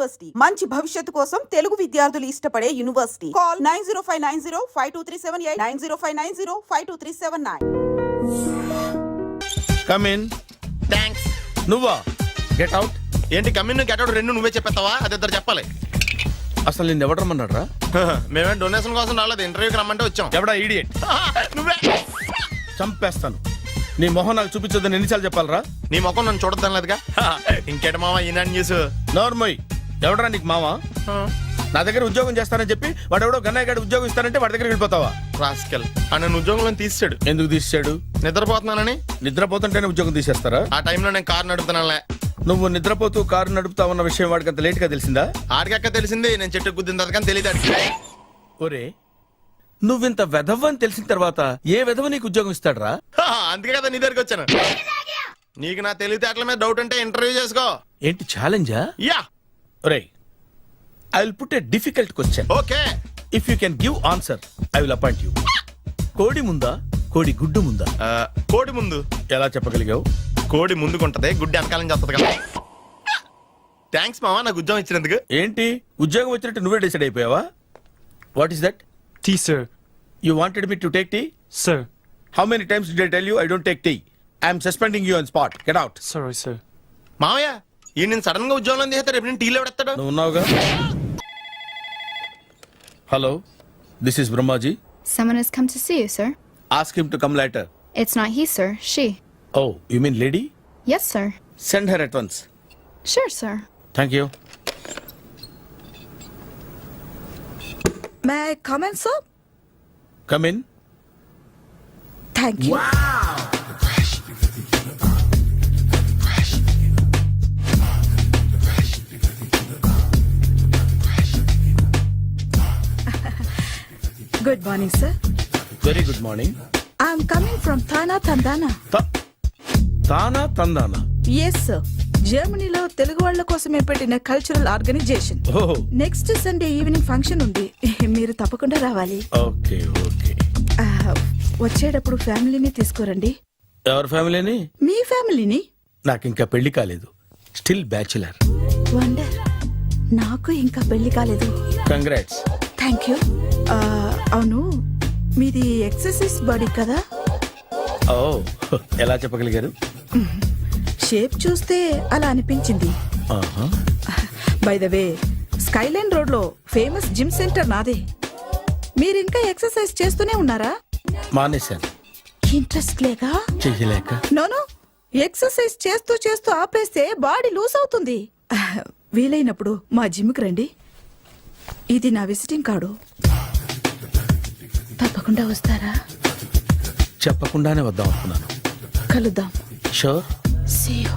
University మంచి భవిష్యత్తు కోసం తెలుగు విద్యార్థులు ఇష్టపడే university. Call 9059052378 9059052379. Come in. Thanks. నువ్వా? Get out. ఏంటి కమ్యూన్ గెట్ అవుట్ రెండు నువ్వే చెప్పేస్తావా? అది ఇద్దరు చెప్పాలి. అసలు నిన్ను ఎవరు రమ్మన్నాడు రా? మేమే డొనేషన్ కోసం రాలేదు, ఇంటర్వ్యూకి రమ్మంటే వచ్చాం. ఎవడా ఈడియట్? నువ్వే. చంపేస్తాను. నీ మొహం నాకు చూపించొద్దని ఎన్నిసార్లు చెప్పాలరా? నీ ముఖం నన్ను చూడద్దాం లేదుగా. ఇంకేట మామ ఈనాడు న్యూస్. నోర్మోయ్. ఎవడరా నీకు మావా? నా దగ్గర ఉద్యోగం చేస్తానని చెప్పి వాడు ఎవడో గన్నయ్య గారి ఉద్యోగం ఇస్తానంటే వాడి దగ్గర వెళ్ళిపోతావా? రాస్కెల్. నన్ను ఉద్యోగంలో తీసాడు. ఎందుకు తీసాడు? నిద్రపోతున్నానని. నిద్రపోతుంటేనే ఉద్యోగం తీసేస్తారా? ఆ టైంలో నేను కారు నడుపుతున్నానులే. నువ్వు నిద్రపోతూ కారు నడుపుతావన్న విషయం వాడికి అంత లేట్ గా తెలిసిందా? ఆడికక్క తెలిసింది, నేను చెట్టు గుద్దిన తర్వాత కానీ తెలియదు. ఒరే, నువ్వింత వెధవ్ అని తెలిసిన తర్వాత ఏ వెధవ నీకు ఉద్యోగం ఇస్తాడరా? అందుకే కదా నీ దగ్గరికి వచ్చాను. నీకు నా తెలివితేటల మీద డౌట్ అంటే ఇంటర్వ్యూ చేసుకో. ఏంటి ఛాలెంజా? యా. ఒరే, I will put a difficult question. Okay. If you can give answer I will appoint you. కోడి ముందా, కోడి గుడ్డు ముందా? కోడి ముందు. ఎలా చెప్పగలిగావు? కోడి ముందుకుంటది, గుడ్డి వెనకాలం చేస్తుంది కదా. థ్యాంక్స్ మామా నాకు ఉద్యోగం ఇచ్చినందుకు. ఏంటి ఉద్యోగం వచ్చినట్టు నువ్వే డిసైడ్ అయిపోయావా? What is that? Tea, sir. You wanted me to take tea? Sir. How many times did I tell you I don't take tea? I am suspending you on spot. Get out. Sorry, sir. మామయ్య ఈ నేను sudden గా ఉద్యోగంలో తీసేస్తాడు. రేపు నేను టీలో పెడతాడు. నువ్వు ఉన్నావుగా. Hello, this is Brahmaji. Someone has come to see you, sir. Ask him to come later. It's not he, sir. She. Oh, you mean lady? Yes, sir. Send her at once. Sure, sir. Thank you. May I come in, sir? Come in. Thank you. Good morning, sir. Very good morning. I'm coming from Thana Tandana. తానా తందానా? Yes, sir. జర్మనీలో తెలుగు వాళ్ళ కోసమే పెట్టిన cultural organisation. ఓహో, next Sunday evening function ఉంది, మీరు తప్పకుండా రావాలి. Okay okay. వచ్చేటప్పుడు ఫ్యామిలీని తీసుకురండి. ఎవరి ఫ్యామిలీని? మీ ఫ్యామిలీని. నాకు ఇంకా పెళ్లి కాలేదు. Still bachelor. వండర్. నాకు ఇంకా పెళ్లి కాలేదు. కంగ్రాట్స్. Thank you. అవును, మీది ఎక్సర్సైజ్ బాడీ కదా? ఓ, ఎలా చెప్పగలిగారు? షేప్ చూస్తే అలా అనిపించింది. By the way, Skyline road లో ఫేమస్ జిమ్ సెంటర్ నాదే. మీరు ఇంకా ఎక్సర్సైజ్ చేస్తూనే ఉన్నారా? మానేశాను. ఇంట్రెస్ట్ లేక? చెయ్యలేక. నోను, ఎక్సర్సైజ్ చేస్తూ చేస్తూ ఆపేస్తే బాడీ లూజ్ అవుతుంది. వీలైనప్పుడు మా జిమ్కి రండి. ఇది నా విజిటింగ్ కార్డు. తప్పకుండా వస్తారా? చెప్పకుండానే వద్దాం అనుకున్నాను. కలుద్దాం. షూర్. See you.